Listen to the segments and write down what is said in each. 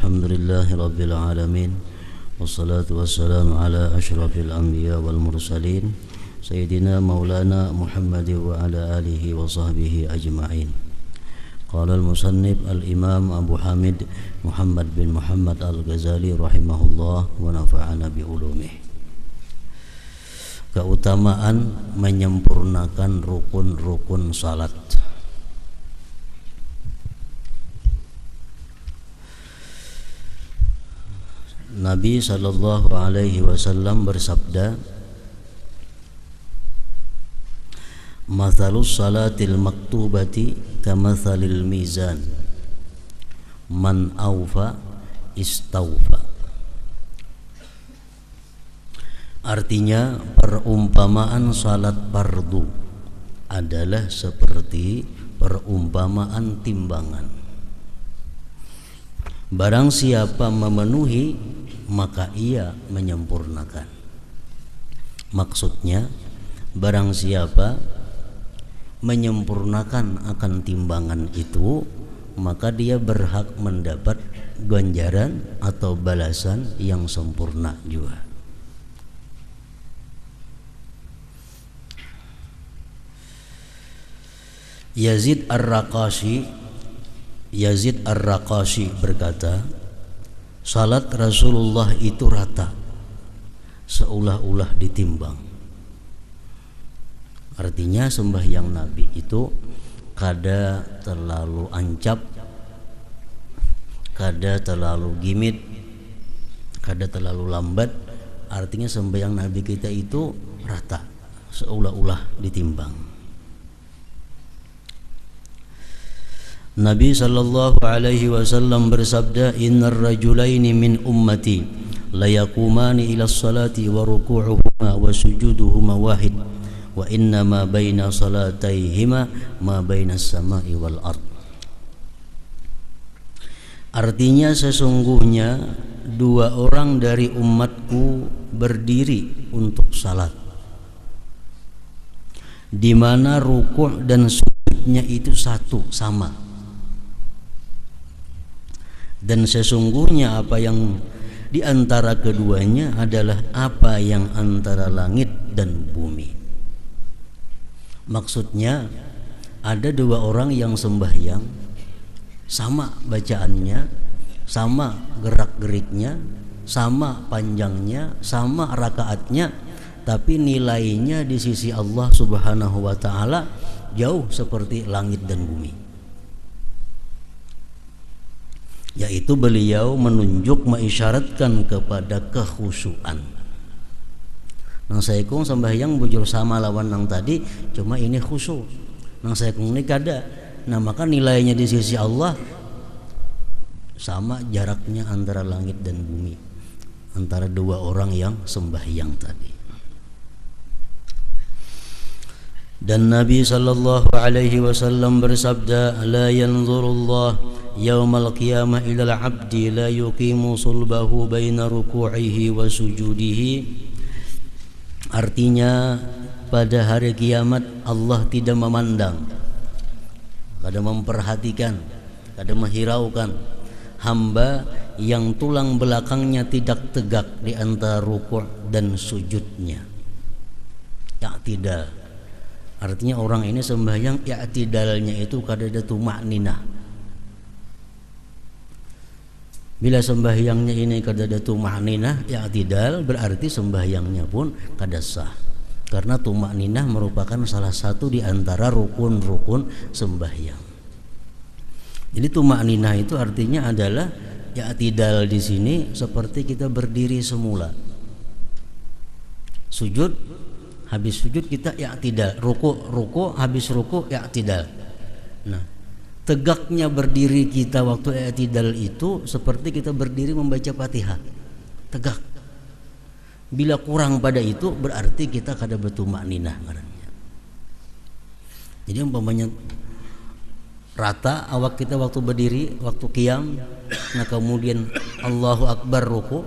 Alhamdulillahi Rabbil Alamin. Wassalatu wassalamu ala ashrafil anbiya wal mursalin Sayyidina maulana Muhammad wa ala alihi wa sahbihi ajma'in. Qala al-musannif al-imam Abu Hamid Muhammad bin Muhammad al-Ghazali rahimahullah wa nafa'ana bi ulumih. Keutamaan menyempurnakan rukun-rukun salat. Nabi sallallahu alaihi wasallam bersabda, "Mathalus salatil maktubati kamathalil mizan, man awfa istawfa." Artinya, perumpamaan salat fardu adalah seperti perumpamaan timbangan. Barang siapa memenuhi, maka ia menyempurnakan. Maksudnya, barang siapa menyempurnakan akan timbangan itu, maka dia berhak mendapat ganjaran atau balasan yang sempurna juga. Yazid Ar-Raqashi berkata, salat Rasulullah itu rata, seolah-olah ditimbang. Artinya sembahyang Nabi itu kada terlalu ancap, kada terlalu gimit, kada terlalu lambat. Artinya sembahyang Nabi kita itu rata, seolah-olah ditimbang. Nabi sallallahu alaihi wasallam bersabda, "Innar rajulaini min ummati la yaqumani ila salati wa ruku'uhuma wa sujuduhuma wahid wa inna ma baina salataihima ma baina as-sama'i wal ard." Artinya, sesungguhnya dua orang dari umatku berdiri untuk salat, di mana ruku' dan sujudnya itu satu, sama. Dan sesungguhnya apa yang di antara keduanya adalah apa yang antara langit dan bumi. Maksudnya, ada dua orang yang sembahyang, sama bacaannya, sama gerak-geriknya, sama panjangnya, sama rakaatnya, tapi nilainya di sisi Allah Subhanahu wa taala jauh seperti langit dan bumi. Yaitu beliau menunjuk, mengisyaratkan kepada kekhusyuan. Nang saikung sembahyang bujur sama lawan nang tadi, cuma ini khusyuk. Nang saikung ini kada. Nah, maka nilainya di sisi Allah sama jaraknya antara langit dan bumi, antara dua orang yang sembahyang tadi. Dan Nabi sallallahu alaihi wasallam bersabda, "La yanzurullah yaumal qiyamah ilal abdi la yuqimu sulbahu baina ruku'ihi wa sujudihi." Artinya, pada hari kiamat Allah tidak memandang, kada memperhatikan, kada menghiraukan hamba yang tulang belakangnya tidak tegak di antara ruku' dan sujudnya. I'tidal. Artinya orang ini sembahyang i'tidalnya itu kada ada tumakninah. Bila sembahyangnya ini kada ada tumakninah, i'tidal, berarti sembahyangnya pun kada sah. Karena tumakninah merupakan salah satu di antara rukun-rukun sembahyang. Jadi tumakninah itu artinya adalah i'tidal di sini seperti kita berdiri semula. Sujud, habis sujud kita i'tidal, ruku habis ruku i'tidal. Nah, tegaknya berdiri kita waktu i'tidal itu seperti kita berdiri membaca Fatihah, tegak. Bila kurang pada itu berarti kita kada bertumakninah ngarannya. Jadi umpamanya rata awak kita waktu berdiri, waktu qiyam, nah kemudian Allahu Akbar ruku,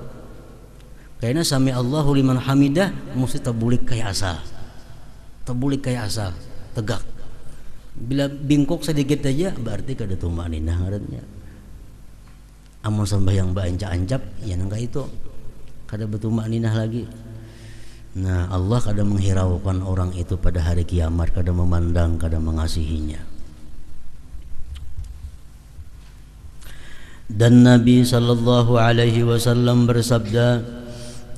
kayaknya sami Allahu liman hamidah mesti tabulik kayak asal, tegak. Bila bingkok sedikit aja berarti kada tumakninah ngarannya. Amun sembahyang baancap-ancap ya nangka itu kada bertumakninah lagi. Nah, Allah kada menghiraukan orang itu pada hari kiamat, kada memandang, kada mengasihinya. Dan Nabi sallallahu alaihi wasallam bersabda,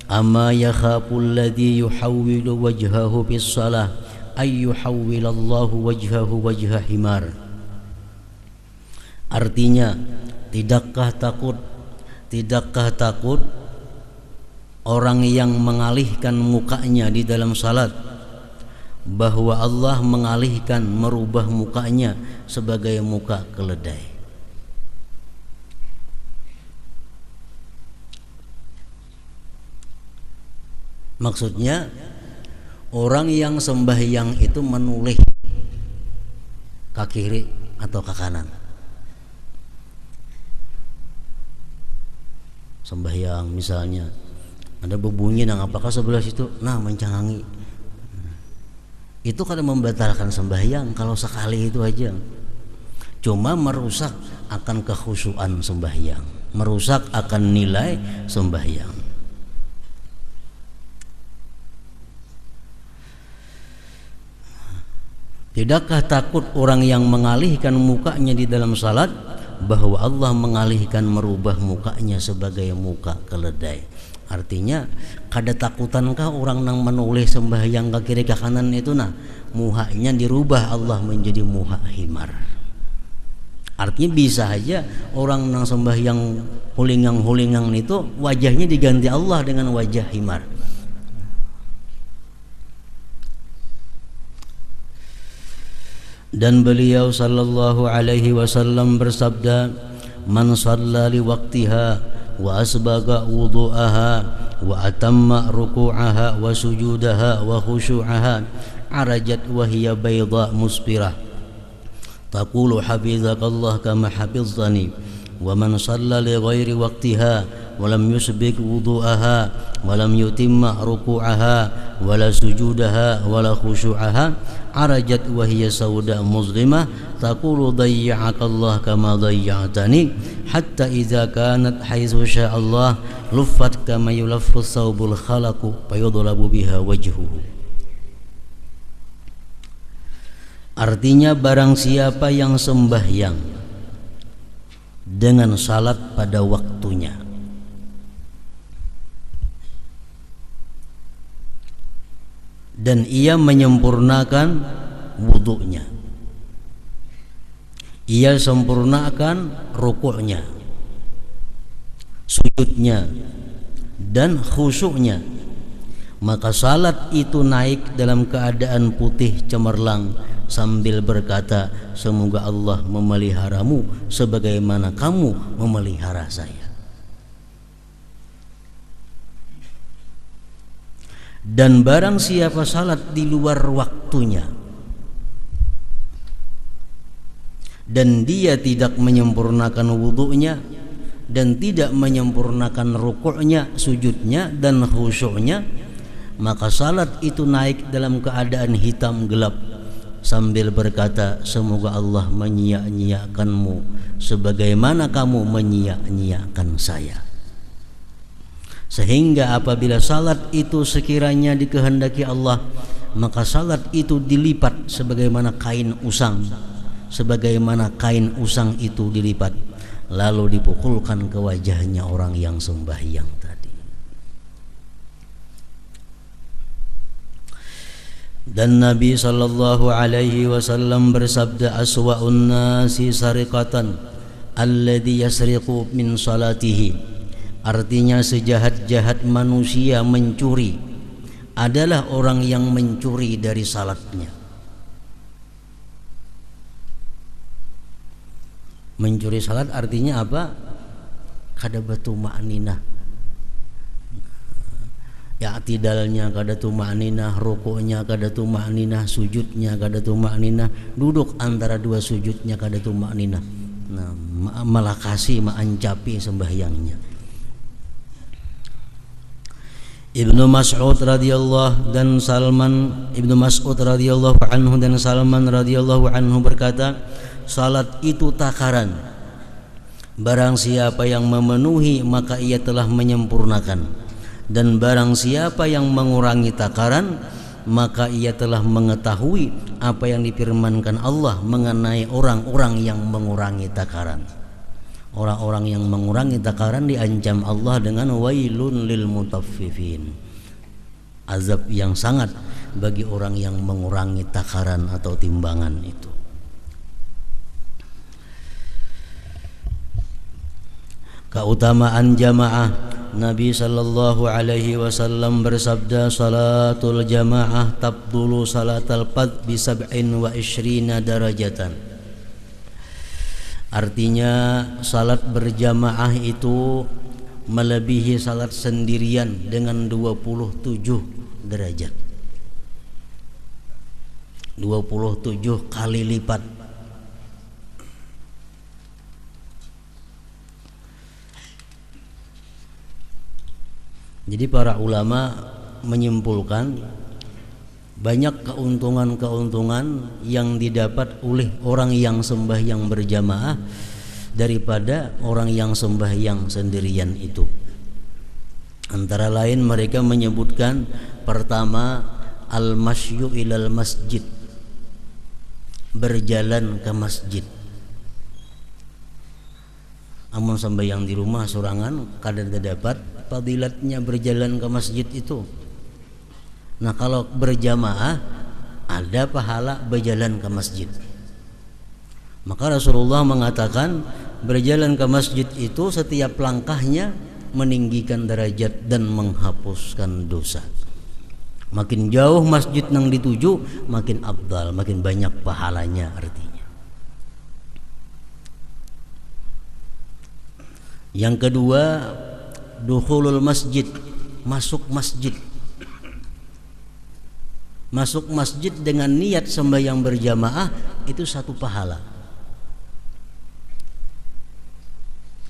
"Amma yakhaful ladzi yuhawwilu wajhahu bis shalah ay yuhawwilallahu wajhahu wajha himar." Artinya, tidakkah takut orang yang mengalihkan mukanya di dalam salat bahwa Allah mengalihkan, merubah mukanya sebagai muka keledai. Maksudnya orang yang sembahyang itu menoleh ke kiri atau ke kanan. Sembahyang misalnya ada berbunyi nang apakah sebelah situ, nah mencangangi. Itu kada membatalkan sembahyang kalau sekali itu aja. Cuma merusak akan kekhusyuan sembahyang, merusak akan nilai sembahyang. Tidakkah takut orang yang mengalihkan mukanya di dalam salat bahwa Allah mengalihkan, merubah mukanya sebagai muka keledai? Artinya kada takutankah orang nang menoleh sembahyang ke kiri ke kanan itu muhanya dirubah Allah menjadi muha himar. Artinya bisa aja orang nang sembahyang hulingang-hulingang itu wajahnya diganti Allah dengan wajah himar. Dan beliau sallallahu alaihi wasallam bersabda, "Man shalla li waqtiha wa asbaga wudu'aha wa atamma ruku'aha wa sujudaha wa khusyu'aha arajat wa hiya bayda musbirah taqulu hafizakallah kama hafiztani wa man shalla li ghairi waqtiha wa lam yusbik wudu'aha wa lam yutimma ruku'aha wa la sujudaha wa la khusyu'aha arajat wa hiya sauda muslimah taqulu dayya'akallah kama dayya'tani hatta idza kanat haitsu sya'allah luffat kama yulaffu thawbul khalaqu fayudlabu biha wajhuhu." Artinya barang siapa yang sembahyang dengan salat pada waktunya dan ia menyempurnakan wudunya, ia sempurnakan rukuknya, sujudnya dan khusyuknya, maka salat itu naik dalam keadaan putih cemerlang sambil berkata, "Semoga Allah memeliharamu sebagaimana kamu memelihara saya." Dan barang siapa salat di luar waktunya dan dia tidak menyempurnakan wudunya dan tidak menyempurnakan rukuknya, sujudnya dan khusyuknya, maka salat itu naik dalam keadaan hitam gelap sambil berkata, "Semoga Allah menyia-nyiakanmu sebagaimana kamu menyia-nyiakan saya." Sehingga apabila salat itu sekiranya dikehendaki Allah, maka salat itu dilipat sebagaimana kain usang, sebagaimana kain usang itu dilipat lalu dipukulkan ke wajahnya orang yang sembahyang tadi. Dan Nabi sallallahu alaihi wasallam bersabda, "Aswa'un nasi sariqatan alladhi yasriqu min salatihi." Artinya sejahat-jahat manusia mencuri adalah orang yang mencuri dari salatnya. Mencuri salat artinya apa? Kada batumakninah, i'tidalnya kada tumakninah, rukuknya kada tumakninah, sujudnya kada tumakninah, duduk antara dua sujudnya kada tumakninah. Nah, malakasi maancapi sembahyangnya. Ibnu Mas'ud radhiyallahu dan Salman Ibnu Mas'ud radhiyallahu anhu dan Salman radhiyallahu anhu berkata, salat itu takaran Barang siapa yang memenuhi maka ia telah menyempurnakan, dan barang siapa yang mengurangi takaran maka ia telah mengetahui apa yang difirmankan Allah mengenai orang-orang yang mengurangi takaran. Orang-orang yang mengurangi takaran diancam Allah dengan wailun lil mutaffifin, azab yang sangat bagi orang yang mengurangi takaran atau timbangan itu. Keutamaan jamaah, Nabi sallallahu alaihi wasallam bersabda, salatul jamaah tabdulu salatal fadh bi 27 darajatan. Artinya salat berjamaah itu melebihi salat sendirian dengan 27 derajat. 27 kali lipat. Jadi para ulama menyimpulkan banyak keuntungan-keuntungan yang didapat oleh orang yang sembahyang berjamaah daripada orang yang sembahyang sendirian itu. Antara lain mereka menyebutkan, pertama, al-masyu ilal masjid, berjalan ke masjid. Amun sembahyang di rumah sorangan kadang terdapat fadilatnya berjalan ke masjid itu. Nah, kalau berjamaah ada pahala berjalan ke masjid. Maka Rasulullah mengatakan berjalan ke masjid itu setiap langkahnya meninggikan derajat dan menghapuskan dosa. Makin jauh masjid nang dituju makin afdal, makin banyak pahalanya artinya. Yang kedua, dukhulul masjid, masuk masjid. Masuk masjid dengan niat sembahyang berjamaah itu satu pahala.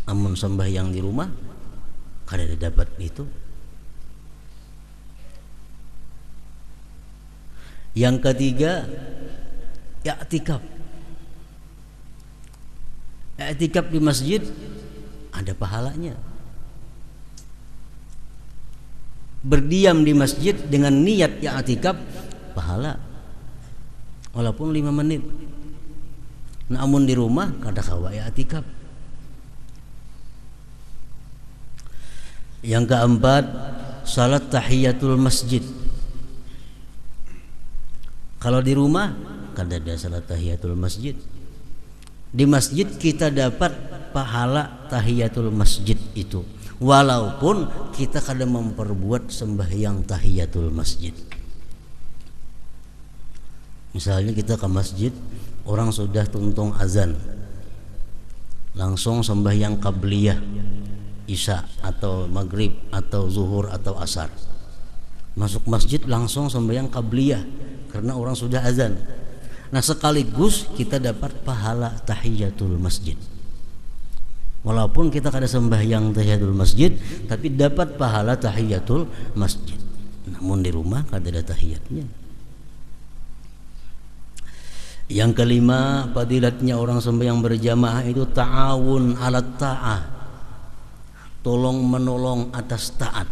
Amun sembahyang di rumah kada dapat itu. Yang ketiga, i'tikaf. I'tikaf di masjid ada pahalanya. Berdiam di masjid dengan niat i'tikaf pahala walaupun 5 menit. Namun di rumah kada kawa i'tikaf. Yang keempat, salat tahiyatul masjid. Kalau di rumah kada ada salat tahiyatul masjid. Di masjid kita dapat pahala tahiyatul masjid itu, walaupun kita kadang memperbuat sembahyang tahiyatul masjid. Misalnya kita ke masjid, orang sudah tuntung azan, langsung sembahyang qabliyah, isya atau maghrib atau zuhur atau asar. Masuk masjid langsung sembahyang qabliyah karena orang sudah azan. Nah, sekaligus kita dapat pahala tahiyatul masjid. Walaupun kita kada sembahyang tahiyatul masjid, tapi dapat pahala tahiyatul masjid. Namun di rumah kada ada tahiyatnya. Yang kelima, fadilatnya orang sembahyang berjamaah itu ta'awun 'alat ta'ah, tolong menolong atas taat.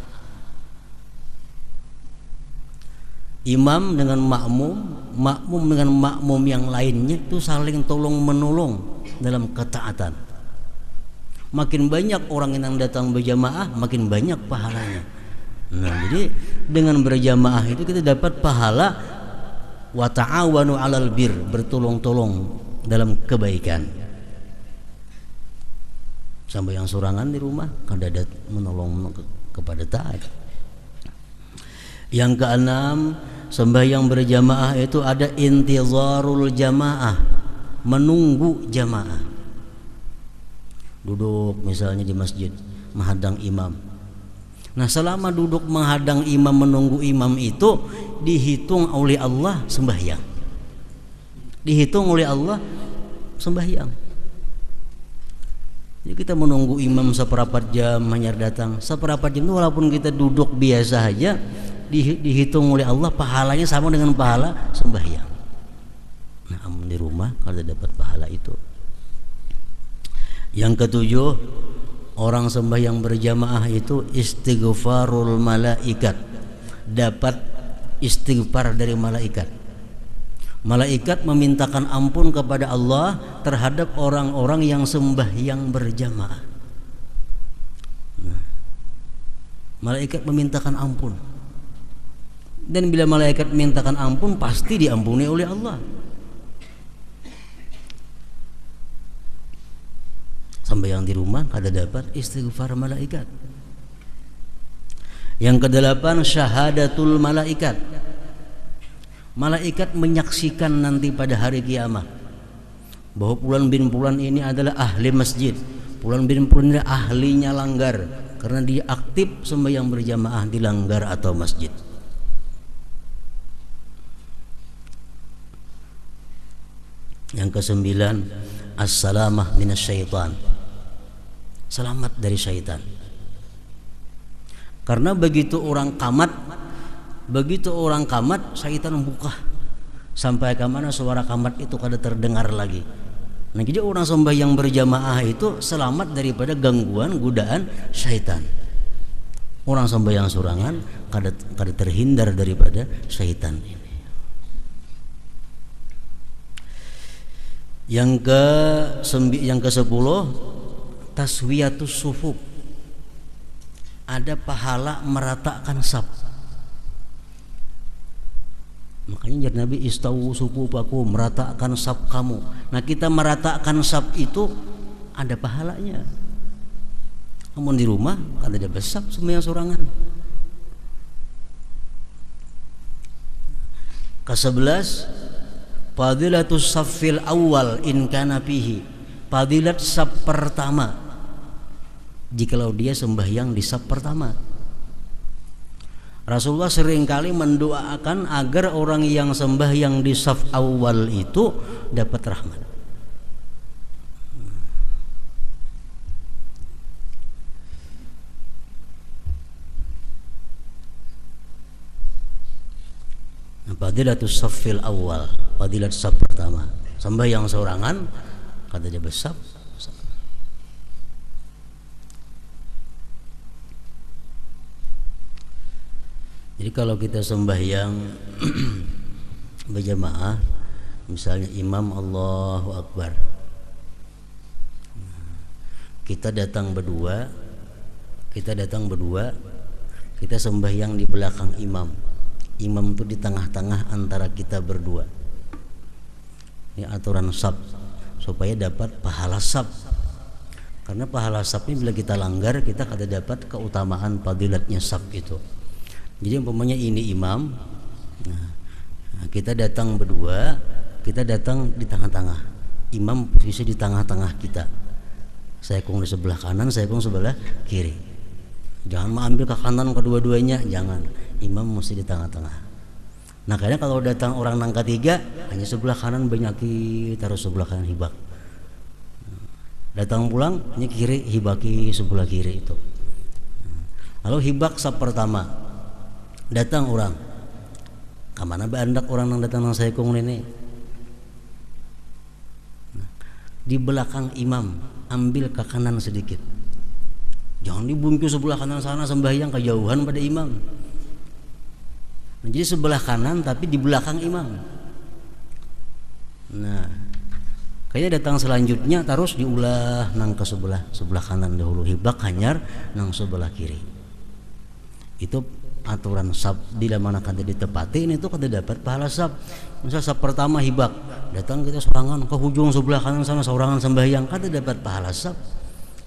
Imam dengan makmum, makmum dengan makmum yang lainnya itu saling tolong menolong dalam ketaatan. Makin banyak orang yang datang berjamaah, makin banyak pahalanya. Nah, jadi dengan berjamaah itu kita dapat pahala wa ta'awanu 'alal bir, bertolong-tolong dalam kebaikan. Sampai yang sorangan di rumah kada ada menolong kepada taat. Yang keenam, sembahyang berjamaah itu ada intizarul jamaah, menunggu jamaah. Duduk misalnya di masjid menghadang imam. Nah, selama duduk menghadang imam menunggu imam itu dihitung oleh Allah sembahyang. Dihitung oleh Allah sembahyang. Jadi kita menunggu imam seperempat jam hanya datang. Seperempat jam itu walaupun kita duduk biasa saja dihitung oleh Allah pahalanya sama dengan pahala sembahyang. Nah, di rumah kalau dapat pahala itu. Yang ketujuh, orang sembahyang berjamaah itu istighfarul malaikat, dapat istighfar dari malaikat. Malaikat memintakan ampun kepada Allah terhadap orang-orang yang sembahyang berjamaah. Malaikat memintakan ampun. Dan bila malaikat memintakan ampun, pasti diampuni oleh Allah. Sembahyang di rumah kada dapat istighfar malaikat. Yang kedelapan, syahadatul malaikat. Malaikat menyaksikan nanti pada hari kiamat bahwa Fulan bin Fulan ini adalah ahli masjid, Fulan bin Fulan ini ahlinya langgar, karena dia aktif sembahyang berjamaah di langgar atau masjid. Yang kesembilan, as-salamah minasyaitan, selamat dari syaitan. Karena begitu orang kamat, syaitan membuka sampai ke mana suara kamat itu kada terdengar lagi. Nah, jadi orang sembahyang berjamaah itu selamat daripada gangguan godaan syaitan. Orang sembahyang sorangan kada terhindar daripada syaitan ini. Yang ke-10, taswiyatus sufuf. Ada pahala meratakan saf. Makanya jadi Nabi istawu sufufakum, meratakan saf kamu. Nah, kita meratakan saf itu ada pahalanya. Namun di rumah kan ada besar sembahyang sorangan. Ke-11, fadilatus saffil awal in kana fihi. Fadilat saf pertama, jikalau dia sembahyang di saf pertama. Rasulullah seringkali mendoakan agar orang yang sembahyang di saf awal itu dapat rahmat. Fadilatus saffil awal, fadilat saf pertama. Sembahyang sorangan kata dia besar. Jadi kalau kita sembahyang berjamaah, misalnya imam Allahu Akbar, kita datang berdua, kita sembahyang di belakang imam. Imam itu di tengah-tengah antara kita berdua. Ini aturan saf supaya dapat pahala saf. Karena pahala saf ini bila kita langgar, kita kada dapat keutamaan fadilatnya saf itu. Jadi umpamanya ini imam, nah, kita datang berdua, kita datang di tengah-tengah. Imam posisi di tengah-tengah kita. Saya kong di sebelah kanan, saya kong sebelah kiri. Jangan mengambil ke kanan kedua-duanya, jangan. Imam mesti di tengah-tengah. Nah, kadang kalau datang orang nang ketiga, hanya sebelah kanan banyak taruh sebelah kanan hibak. Datang pulang, hanya kiri hibaki sebelah kiri itu. Lalu hibak saf pertama. Datang orang, kamana bandak orang yang datang nang saya kong ini. Di belakang imam, ambil ke kanan sedikit. Jangan dibungkus sebelah kanan sana sembahyang kejauhan pada imam. Nah, jadi sebelah kanan tapi di belakang imam. Nah, kayaknya datang selanjutnya terus diulah nang ke sebelah kanan dahulu, hibak hanyar nang sebelah kiri. Itu aturan saf. Bila mana kada ditepati ini tuh kada dapat pahala saf. Misal saf pertama hibak, datang kita sorangan ke hujung sebelah kanan sana sorangan sembahyang, kada dapat pahala saf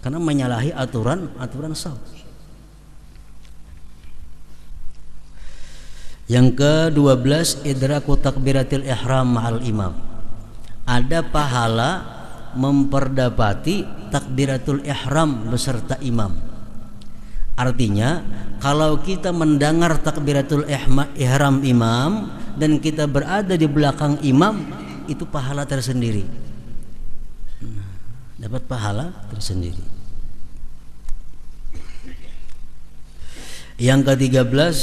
karena menyalahi aturan saf. Yang ke-12, idraku takbiratil ihram ma'al imam. Ada pahala memperdapati takbiratul ihram beserta imam. Artinya kalau kita mendengar takbiratul ihram imam dan kita berada di belakang imam, itu pahala tersendiri. Dapat pahala tersendiri. Yang ke-13,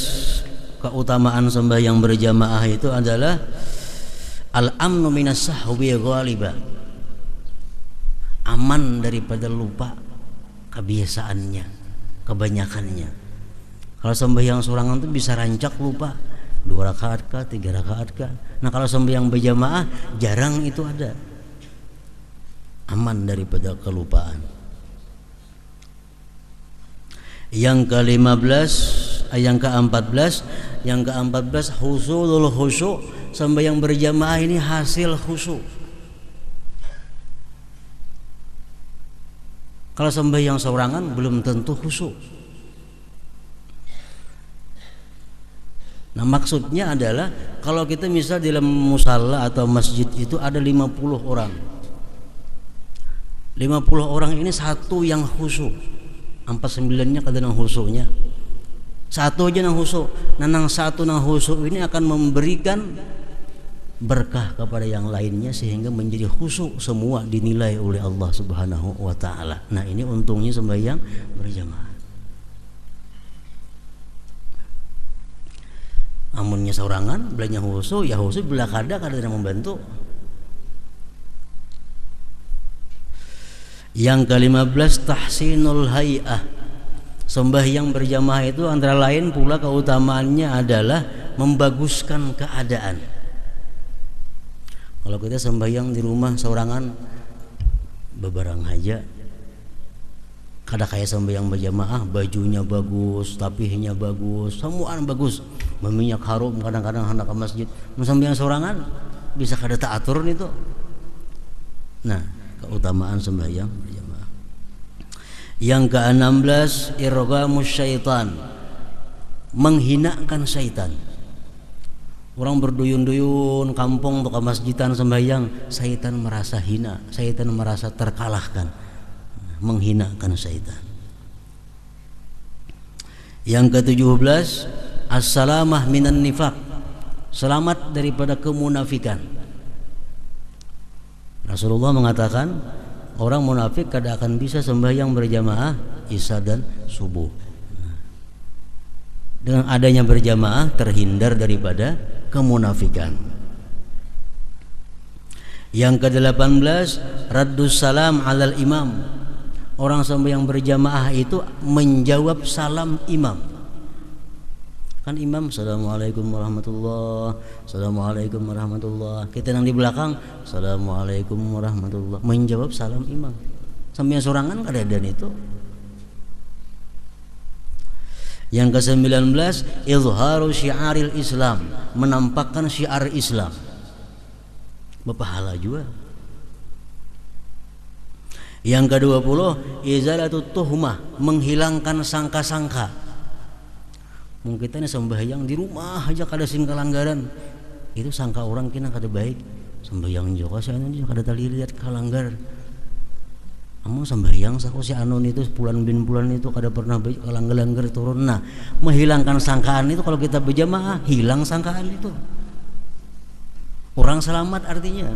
keutamaan sembahyang berjamaah itu adalah al-amnu minas sahwi ghaliba. aman daripada lupa kebiasaannya, kebanyakannya. Kalau sembahyang sorangan tuh bisa rancak lupa 2 rakaat kah, 3 rakaat kah. Nah kalau sembahyang berjamaah jarang itu ada, aman daripada kelupaan. Yang ke-15, yang ke-14, husulul khusyuk. Sembahyang berjamaah ini hasil khusyuk. Kalau sembahyang sorangan belum tentu khusyuk. Nah maksudnya adalah kalau kita misal di dalam musalla atau masjid itu ada 50 orang, 50 orang ini satu yang khusyuk, 49-nya kadang khusyuknya, satu aja yang khusyuk. Nah yang satu yang khusyuk ini akan memberikan berkah kepada yang lainnya sehingga menjadi khusyuk semua, dinilai oleh Allah Subhanahu wa taala. Nah ini untungnya sembahyang berjamaah. Amunnya sorangan belanja khusyuk, ya khusyuk bila kada membantu. Yang ke-15 tahsinul hay'ah. Sembahyang berjamaah itu antara lain pula keutamaannya adalah membaguskan keadaan. Kalau kita sembahyang di rumah sorangan bebarang aja, kada kayak sembahyang berjamaah, bajunya bagus, tapihnya bagus, semuaan bagus, meminyak harum, kadang-kadang hendak ke masjid. Sembahyang sorangan bisa kada taatur itu. Nah, keutamaan sembahyang berjamaah. Yang ke-16 irghamus syaitan, menghinakan syaitan. Orang berduyun-duyun kampung untuk ke masjidan sembahyang, syaitan merasa hina, syaitan merasa terkalahkan, menghinakan syaitan. Yang ke-17 as-salamah minan nifaq, selamat daripada kemunafikan. Rasulullah mengatakan orang munafik kada akan bisa sembahyang berjamaah isya dan subuh. Dengan adanya berjamaah terhindar daripada kemunafikan. Yang ke-18 raddus salam alal imam. Orang sembahyang berjamaah itu menjawab salam imam. Kan imam assalamualaikum warahmatullah, assalamualaikum warahmatullah. Kita yang di belakang assalamualaikum warahmatullah, menjawab salam imam. Sembahyang sorangan kada ada itu. Yang ke-19 izharu syiaril Islam, menampakkan syiar Islam, berpahala juga. Yang ke-20 izalatut tuhmah, menghilangkan sangka-sangka. Mungkin kita ini sembahyang di rumah aja kada sing kalanggaran, itu sangka orang kena kada baik. Sembahyang juga saya ini kada tali lihat kalanggar. Kamu sembahyang sako si anon itu bulan bin bulan itu kada pernah kalanggar turun. Nah, menghilangkan sangkaan itu kalau kita berjamaah hilang sangkaan itu. Orang selamat artinya.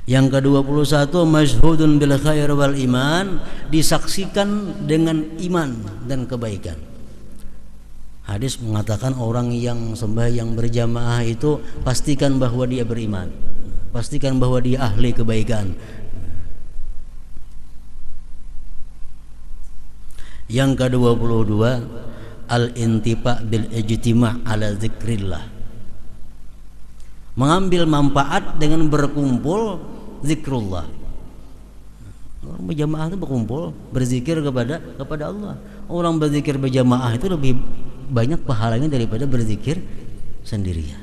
Yang ke-21 masyhudun bil khair wal iman, disaksikan dengan iman dan kebaikan. Hadis mengatakan orang yang sembahyang berjamaah itu pastikan bahwa dia beriman, pastikan bahwa dia ahli kebaikan. Yang ke-22 al-intifa bil ijtima' ala zikrillah, mengambil manfaat dengan berkumpul zikrullah. Orang berjamaah itu berkumpul berzikir kepada Allah. Orang berzikir berjamaah itu lebih banyak pahalanya daripada berzikir sendirian.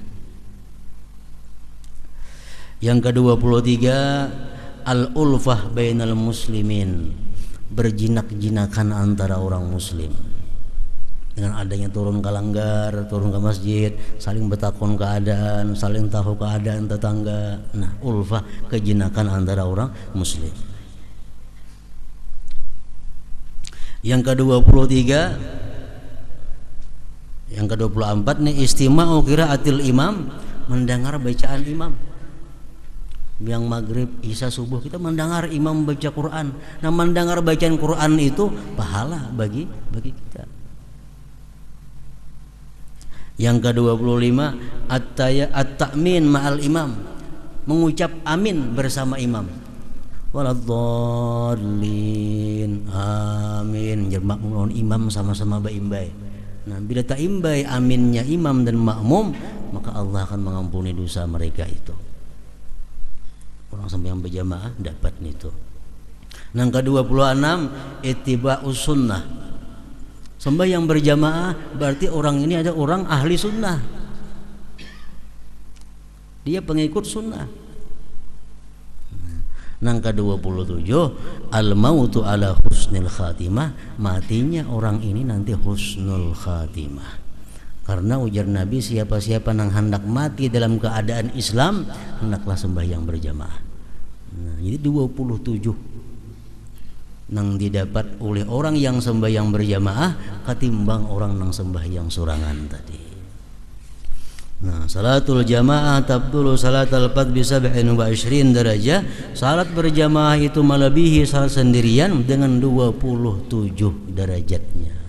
Yang ke-23 al-ulfah bainal muslimin, berjinak-jinakan antara orang muslim. Dengan adanya turun kalanggar, turun ke masjid, saling bertakon keadaan, saling tahu keadaan tetangga. Nah, ulfah, kejinakan antara orang muslim. Yang ke-23, yang ke-24 nih istima'u qiraatil imam, mendengar bacaan imam. Yang maghrib, isya, subuh kita mendengar imam baca Quran. Nah, mendengar bacaan Quran itu pahala bagi kita. Yang ke-25 at-ta'min ma'al imam, mengucap amin bersama imam. waladdallin amin. Jer makmum imam sama-sama baimbai. Nah, bila tak imbai aminnya imam dan makmum, maka Allah akan mengampuni dosa mereka itu. Orang sembahyang berjamaah dapat itu. Yang ke-26 ittiba'us sunnah. Sembahyang berjamaah berarti orang ini ada orang ahli sunnah. Dia pengikut sunnah. Yang ke-27 al-mautu ala husnil khatimah, matinya orang ini nanti husnul khatimah. Karena ujar Nabi, siapa-siapa yang hendak mati dalam keadaan Islam hendaklah sembahyang berjamaah. Nah, jadi 27 yang didapat oleh orang yang sembahyang berjamaah ketimbang orang yang sembahyang sorangan tadi. Nah, salatul jamaah tabdulu salatul fard bi 27 derajat. Salat berjamaah itu melebihi salat sendirian dengan 27 derajatnya.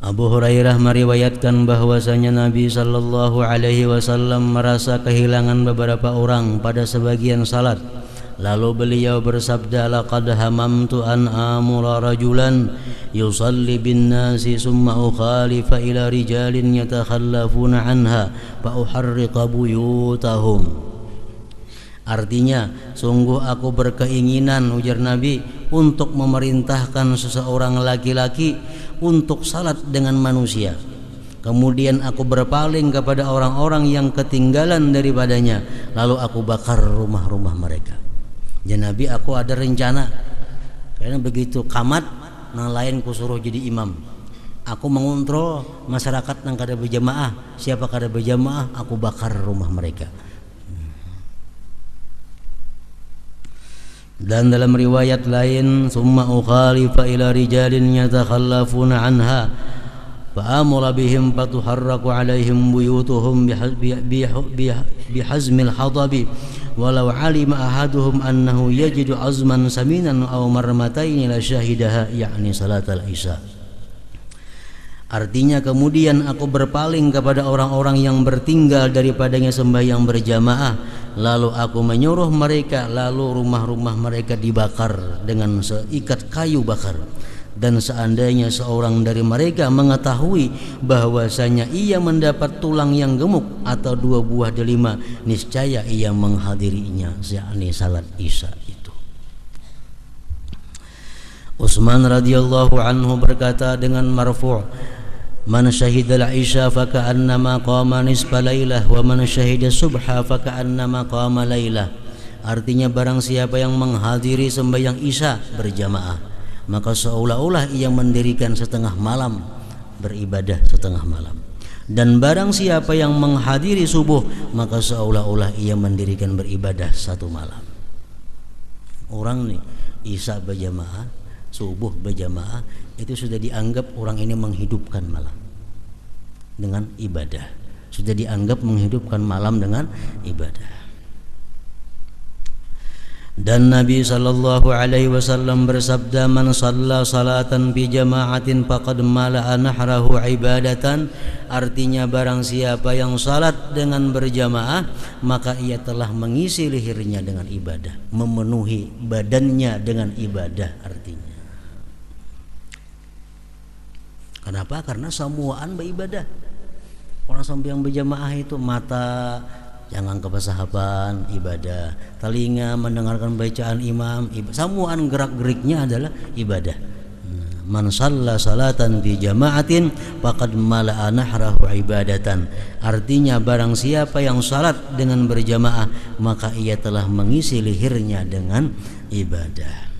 Abu Hurairah meriwayatkan bahwasanya Nabi sallallahu alaihi wasallam merasa kehilangan beberapa orang pada sebagian salat. Lalu beliau bersabda, laqad hamamtu an amura rajulan yusalli bin nasi summa ukhalifa ila rijalin yatakhallafuna anha fa uharriqa buyutahum. Artinya, sungguh aku berkeinginan, ujar Nabi, untuk memerintahkan seseorang laki-laki untuk salat dengan manusia. Kemudian aku berpaling kepada orang-orang yang ketinggalan daripadanya, lalu aku bakar rumah-rumah mereka. Ya Nabi, aku ada rencana, karena begitu kamat yang lain kusuruh jadi imam. Aku mengontrol masyarakat yang kada berjamaah. Siapa kada berjamaah, aku bakar rumah mereka. Dan dalam riwayat lain, summa ukhalifa ila rijalin yatakhallafuna anha fa amara bihim fatuharraku alaihim buyutuhum bihazmil hadabi walau alima ahaduhum annahu yajidu azman saminan aw marmataini la syahidaha, yakni salat al-isya. Artinya, kemudian aku berpaling kepada orang-orang yang bertinggal daripadanya sembahyang berjamaah, lalu aku menyuruh mereka, lalu rumah-rumah mereka dibakar dengan seikat kayu bakar. Dan seandainya seorang dari mereka mengetahui bahwasanya ia mendapat tulang yang gemuk atau 2 buah delima, niscaya ia menghadirinya, yakni salat isya itu. Utsman radhiyallahu anhu berkata dengan marfu', man syahida al-isya faka'annama qama nisfa lailah wa man syahida subha faka'annama qama lailah. Artinya, barang siapa yang menghadiri sembahyang isya berjamaah, maka seolah-olah ia mendirikan setengah malam, beribadah setengah malam. Dan barang siapa yang menghadiri subuh, maka seolah-olah ia mendirikan beribadah 1 malam. Orang nih isya berjamaah, subuh berjamaah, itu sudah dianggap orang ini menghidupkan malam dengan ibadah. Sudah dianggap menghidupkan malam dengan ibadah. Dan Nabi sallallahu alaihi wasallam bersabda, man shalla salatan bi jama'atin faqad mala'a nahrahu ibadatan. Artinya, barang siapa yang salat dengan berjamaah, maka ia telah mengisi lehernya dengan ibadah, memenuhi badannya dengan ibadah. Artinya, kenapa? Karena semuaan beribadah. Orang sembahyang berjamaah itu mata jangan kepasahapan, ibadah. Telinga mendengarkan bacaan imam, semuaan gerak-geriknya adalah ibadah. Man shalla salatan bi jama'atin faqad mala'a nahrahu ibadatan. Artinya, barang siapa yang salat dengan berjamaah, maka ia telah mengisi lehernya dengan ibadah.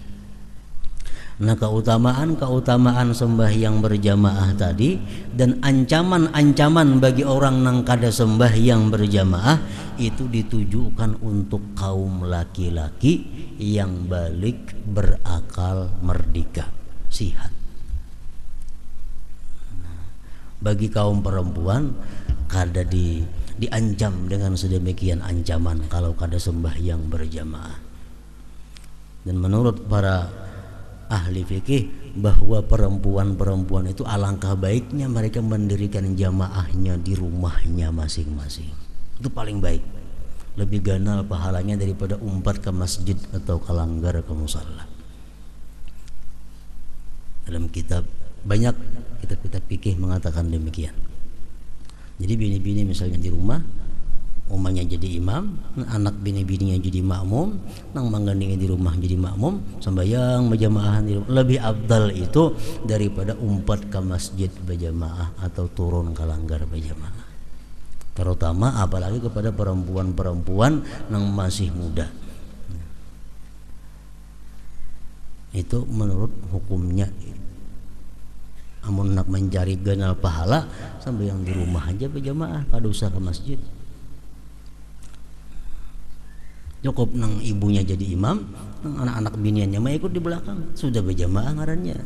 Nah, keutamaan sembahyang berjamaah tadi dan ancaman-ancaman bagi orang yang kada sembahyang berjamaah itu ditujukan untuk kaum laki-laki yang balik, berakal, merdeka, sihat. Bagi kaum perempuan kada diancam dengan sedemikian ancaman kalau kada sembahyang berjamaah. Dan menurut para ahli fikih, bahwa perempuan-perempuan itu alangkah baiknya mereka mendirikan jamaahnya di rumahnya masing-masing. Itu paling baik. lebih ganal pahalanya daripada umpat ke masjid atau kelanggar ke musalla. Dalam kitab banyak kitab-kitab fikih mengatakan demikian. Jadi bini-bini misalnya di rumah, umahnya jadi imam, anak bini-bininya jadi makmum, nang manggandingnya di rumah jadi makmum, sembahyang berjamaah di rumah. Lebih afdal itu daripada umpat ke masjid berjamaah atau turun ke langgar berjamaah. Terutama apalagi kepada perempuan-perempuan yang masih muda. Itu menurut hukumnya. Amun nak mencari ganal pahala sampai yang di rumah aja berjamaah, kada usah ke masjid. Cukup nang ibunya jadi imam, nang anak-anak biniannya mah ikut di belakang, sudah berjamaah ngarannya.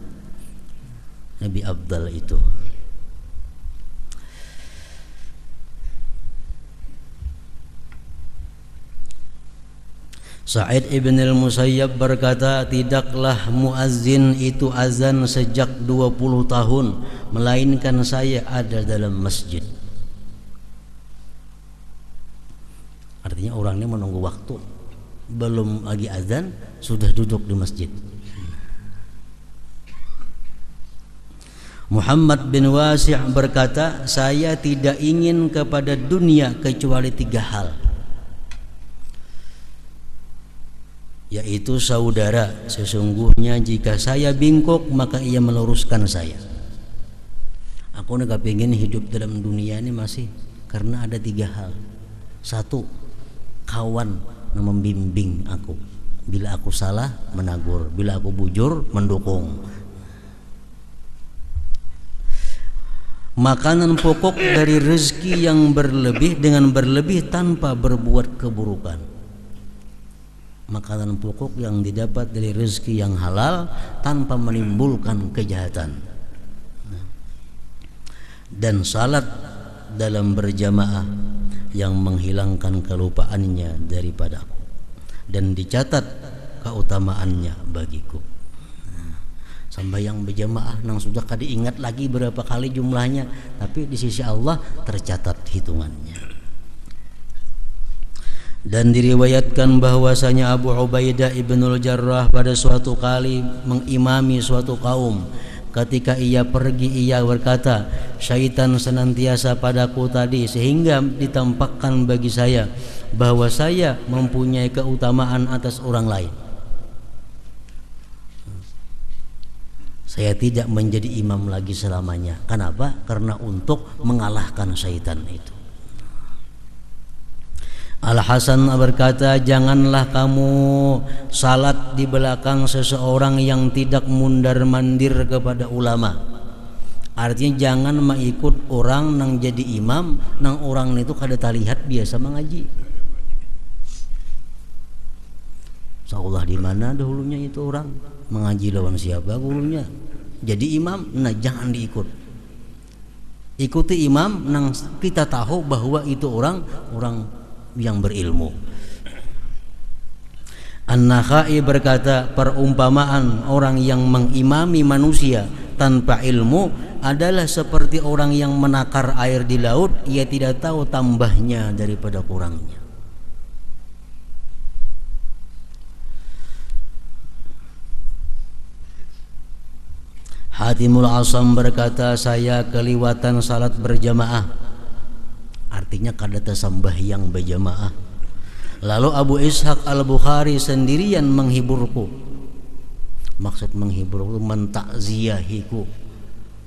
Lebih afdal itu. Sa'id ibn al-Musayyab berkata, tidaklah muazzin itu azan sejak 20 tahun melainkan saya ada dalam masjid. Artinya orangnya menunggu waktu, belum lagi azan sudah duduk di masjid. Muhammad bin Wasi' berkata, saya tidak ingin kepada dunia kecuali 3 hal, yaitu saudara. Sesungguhnya jika saya bingkok maka ia meluruskan saya. Aku nak pengen hidup dalam dunia ini masih karena ada 3 hal. 1, kawan yang membimbing aku. Bila aku salah menegur, bila aku bujur mendukung. Makanan pokok dari rezeki yang berlebih dengan berlebih tanpa berbuat keburukan. Makanan pokok yang didapat dari rezeki yang halal tanpa menimbulkan kejahatan. Dan salat dalam berjamaah yang menghilangkan kelupaannya daripadaku dan dicatat keutamaannya bagiku. Sampai yang berjamaah nang sudah kada ingat lagi berapa kali jumlahnya, tapi di sisi Allah tercatat hitungannya. Dan diriwayatkan bahwasanya Abu Ubaidah ibnul Jarrah pada suatu kali mengimami suatu kaum. Ketika ia pergi, ia berkata, syaitan senantiasa padaku tadi sehingga ditampakkan bagi saya bahwa saya mempunyai keutamaan atas orang lain. Saya tidak menjadi imam lagi selamanya. Kenapa? Karena untuk mengalahkan syaitan itu. Al-Hasan berkata, janganlah kamu salat di belakang seseorang yang tidak mundar-mandir kepada ulama. Artinya jangan mengikut orang nang jadi imam, nang orang itu kada terlihat biasa mengaji. Seolah di mana dahulunya itu orang mengaji lawan siapa gurunya. Jadi imam, nah jangan diikut. Ikuti imam nang kita tahu bahwa itu orang yang berilmu. An-Nakhai berkata, perumpamaan orang yang mengimami manusia tanpa ilmu adalah seperti orang yang menakar air di laut, ia tidak tahu tambahnya daripada kurangnya. Hatimul Asam berkata, saya keliwatan salat berjamaah, artinya kada tersembahyang berjamaah. Lalu Abu Ishaq Al-Bukhari sendirian menghiburku. Maksud menghiburku mentakziahiku.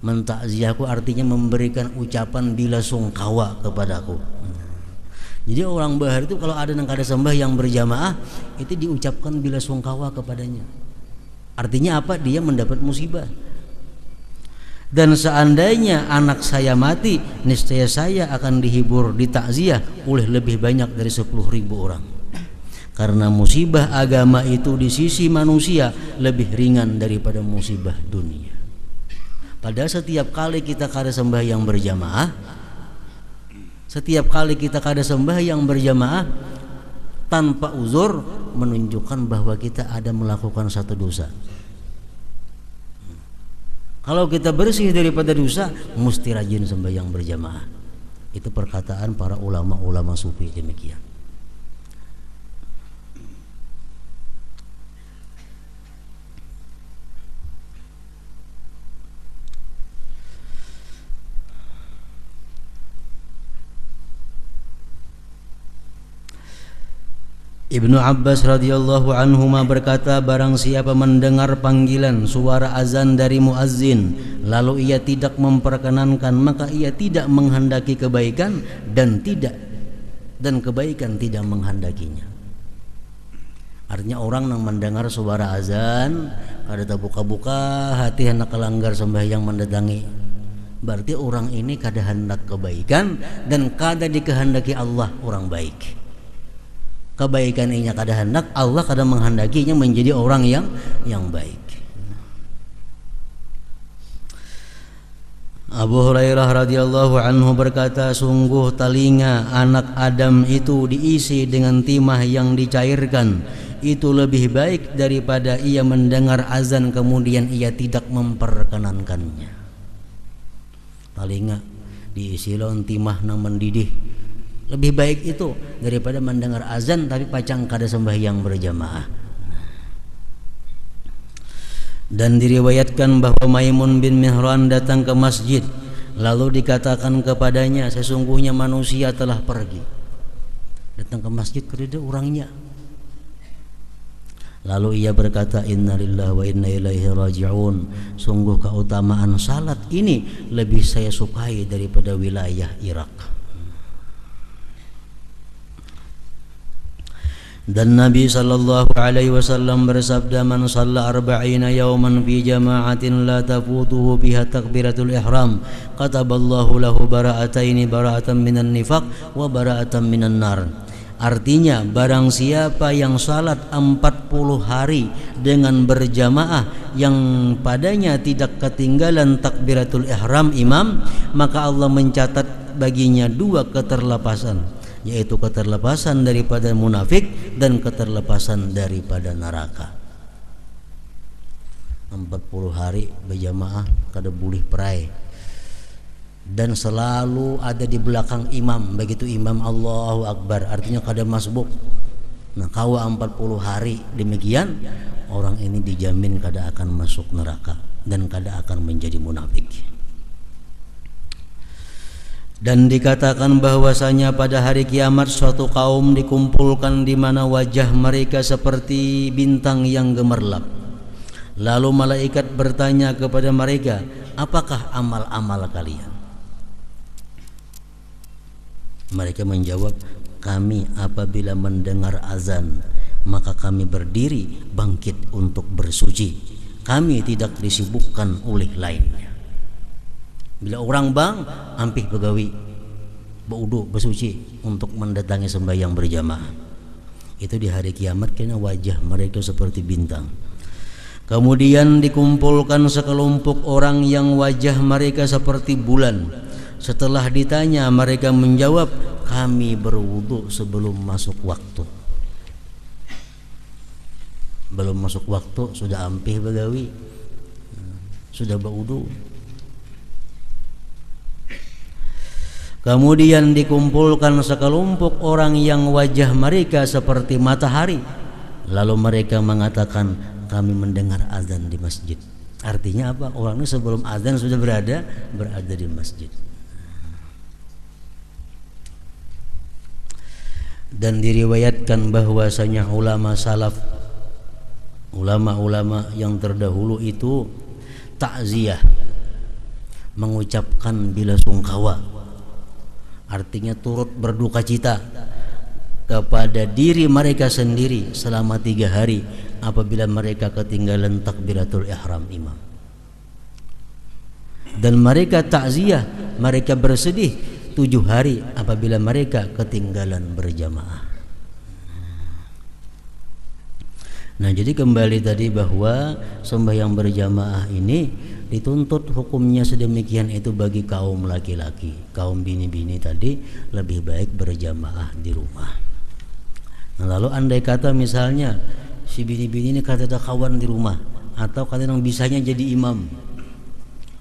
Mentakziahku artinya memberikan ucapan bila sungkawa kepadaku. Jadi orang Bahar itu kalau ada yang kada sembahyang berjamaah itu diucapkan bila sungkawa kepadanya. Artinya apa? Dia mendapat musibah. Dan seandainya anak saya mati, niscaya saya akan dihibur, ditakziah oleh lebih banyak dari 10.000 orang. Karena musibah agama itu di sisi manusia lebih ringan daripada musibah dunia. Padahal setiap kali kita kada sembahyang berjamaah, setiap kali kita kada sembahyang berjamaah tanpa uzur menunjukkan bahwa kita ada melakukan satu dosa. Kalau kita bersih daripada dosa, mesti rajin sembahyang berjamaah. Itu perkataan para ulama-ulama sufi demikian. Ibnu Abbas radhiyallahu anhuma berkata, barang siapa mendengar panggilan suara azan dari muazzin lalu ia tidak memperkenankan, maka ia tidak menghendaki kebaikan dan kebaikan tidak menghendakinya. Artinya orang yang mendengar suara azan kada buka-buka hati hendak kelanggar sembahyang mendatangi, berarti orang ini kada hendak kebaikan dan kada dikehendaki Allah orang baik. Kebaikan ini kada hendak, Allah kada menghendakinya menjadi orang yang baik. Abu Hurairah radhiyallahu anhu berkata, sungguh telinga anak Adam itu diisi dengan timah yang dicairkan, itu lebih baik daripada ia mendengar azan kemudian ia tidak memperkenankannya. Telinga diisi lawan timah nang mendidih, lebih baik itu daripada mendengar azan tapi pacang kada sembahyang berjamaah. Dan diriwayatkan bahwa Maimun bin Mihran datang ke masjid, lalu dikatakan kepadanya, sesungguhnya manusia telah pergi. Datang ke masjid kerida orangnya. Lalu ia berkata, innalillahi wa inna ilaihi raji'un, sungguh keutamaan salat ini lebih saya sukai daripada wilayah Irak. Dan Nabi sallallahu alaihi wasallam bersabda, man shalla arba'ina yawman fi jama'atin la tafutuhu biha takbiratul ihram kataballahu lahu bara'ataini, bara'atan minan nifaq wa bara'atan minan nar. Artinya, barang siapa yang salat 40 hari dengan berjamaah yang padanya tidak ketinggalan takbiratul ihram imam, maka Allah mencatat baginya 2 keterlepasan, yaitu keterlepasan daripada munafik dan keterlepasan daripada neraka. 40 hari berjamaah kada boleh perai, dan selalu ada di belakang imam. Begitu imam Allahu Akbar, artinya kada masbuk. Nah, kawa 40 hari demikian, orang ini dijamin kada akan masuk neraka dan kada akan menjadi munafik. Dan dikatakan bahwasanya pada hari kiamat suatu kaum dikumpulkan di mana wajah mereka seperti bintang yang gemerlap. Lalu malaikat bertanya kepada mereka, apakah amal-amal kalian? Mereka menjawab, kami apabila mendengar azan maka kami berdiri bangkit untuk bersuci. Kami tidak disibukkan oleh lainnya. Bila orang bang, ampih begawi, baudu, bersuci untuk mendatangi sembahyang berjamaah. Itu di hari kiamat, karena wajah mereka seperti bintang. Kemudian dikumpulkan sekelompok orang yang wajah mereka seperti bulan. Setelah ditanya, mereka menjawab, kami berwudu sebelum masuk waktu. Belum masuk waktu sudah ampih begawi, sudah berwudu. Kemudian dikumpulkan sekelompok orang yang wajah mereka seperti matahari. Lalu mereka mengatakan, kami mendengar azan di masjid. Artinya apa? Orang ini sebelum azan sudah berada di masjid. Dan diriwayatkan bahwasanya ulama salaf, ulama-ulama yang terdahulu itu takziah, mengucapkan bela sungkawa, artinya turut berduka cita kepada diri mereka sendiri selama 3 hari apabila mereka ketinggalan takbiratul ihram imam. Dan mereka takziah, mereka bersedih 7 hari apabila mereka ketinggalan berjamaah. Nah, jadi kembali tadi bahwa sembahyang berjamaah ini dituntut hukumnya sedemikian itu bagi kaum laki-laki. Kaum bini-bini tadi lebih baik berjamaah di rumah. Nah, lalu andai kata misalnya si bini-bini ini kata ada kawan di rumah atau kadang bisanya jadi imam,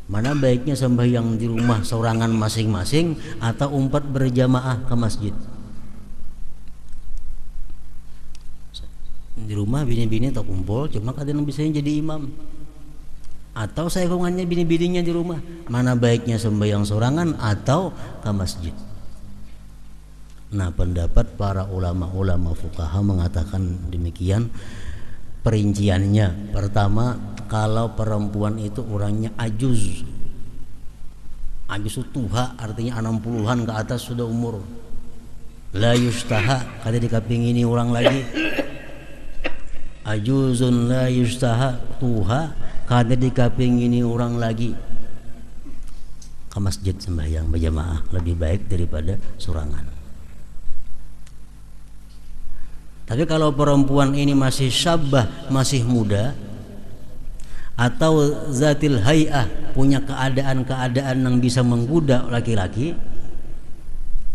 mana baiknya sembahyang di rumah seorangan masing-masing atau umpat berjamaah ke masjid? Di rumah bini-bini tak kumpul, cuma kadang bisanya jadi imam. Atau saingannya bini-bininya di rumah, mana baiknya sembahyang seorangan atau ke masjid? Nah, pendapat para ulama-ulama fuqaha mengatakan demikian perinciannya. Pertama, kalau perempuan itu orangnya ajuz. Ajuz itu tuha, artinya 60-an ke atas sudah umur. La yustaha, kada dikapingini orang lagi. Ajuzun la yustaha, tuha, kada dikapingini orang lagi. Ke masjid sembahyang berjamaah lebih baik daripada surangan. Tapi kalau perempuan ini masih syabah, masih muda, atau zatil hay'ah, punya keadaan-keadaan yang bisa menggoda laki-laki,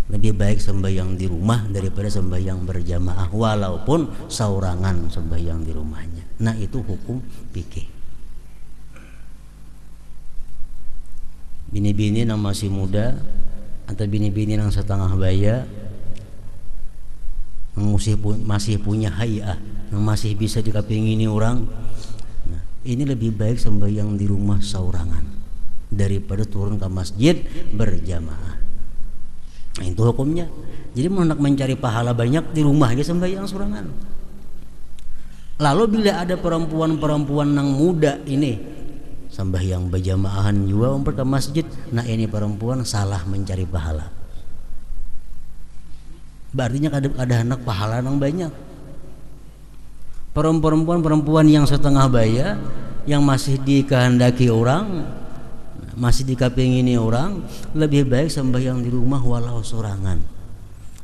lebih baik sembahyang di rumah daripada sembahyang berjamaah, walaupun saurangan sembahyang di rumahnya. Nah, itu hukum fikih. Bini-bini yang masih muda atau bini-bini yang setengah baya, masih punya hay'ah, yang masih bisa dikapingini orang, nah, ini lebih baik sembahyang di rumah saurangan daripada turun ke masjid berjamaah. Nah, itu hukumnya. Jadi mau nak mencari pahala banyak, di rumah aja sembahyang saurangan. Lalu bila ada perempuan-perempuan yang muda ini sembahyang berjamaahan juga umpet ke masjid, nah ini perempuan salah mencari pahala. Berarti ada anak pahala yang banyak. Perempuan yang setengah baya, yang masih dikehendaki orang, masih dikapingini orang, lebih baik sembahyang di rumah walau sorangan.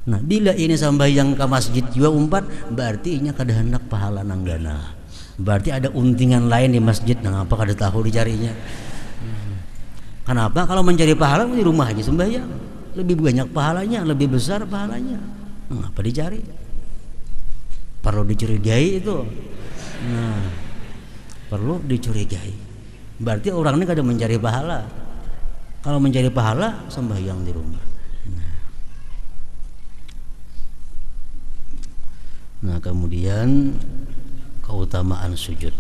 Nah, bila ini sembahyang ke masjid juga umpat, berarti ini kada hendak pahala nanggana. Berarti ada untingan lain di masjid, nah apa kada tahu dicarinya. Kenapa? Kalau mencari pahala di rumah aja sembahyang, lebih banyak pahalanya, lebih besar pahalanya. Apa dicari? Perlu dicurigai itu. Nah, perlu dicurigai. Berarti orang ini kada mencari pahala. Kalau mencari pahala, sembahyang di rumah. Nah, kemudian keutamaan sujud.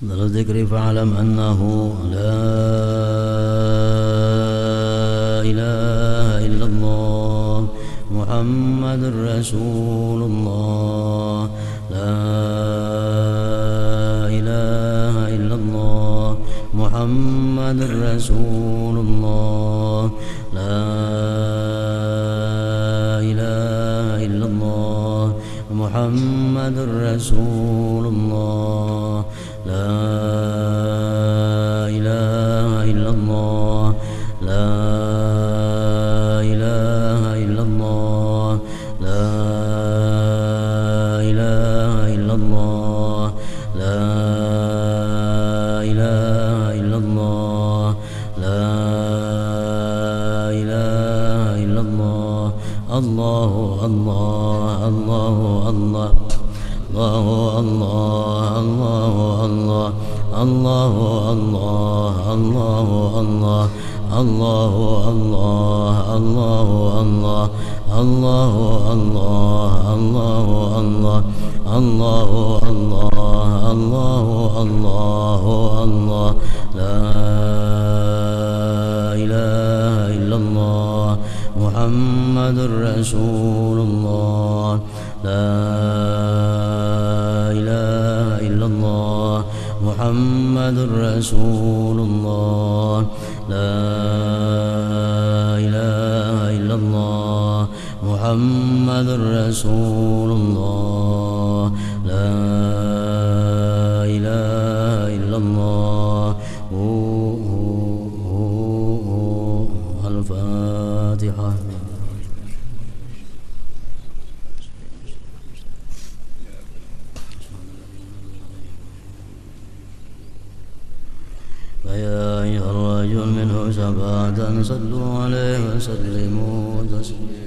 Lalu dzikri fa'alam annahu la ilaha illallah Muhammadur Rasulullah, la ilaha illallah Muhammadur Rasulullah, la ilaha illallah Muhammadur Rasulullah, la ilaha illallah, la ilaha illallah, la ilaha illallah, la ilaha illallah, la ilaha illallah. Allahu Allah, Allahu Allah, Allahu Allah, Allahu Allah, Allahu Allah, Allahu Allah, Allahu Allah, Allahu Allah, Allahu Allah, Allahu Allah, Allahu Allah, la ilaha illallah Muhammadur Rasulullah, la ilaha illallah Muhammadur Rasulullah, la ilaha illallah Muhammadur Rasulullah, la ilaha illallah. Al-Fatihah. فيا أيها الرجل منه سبعة صلوا عليه وسلموا تسليما.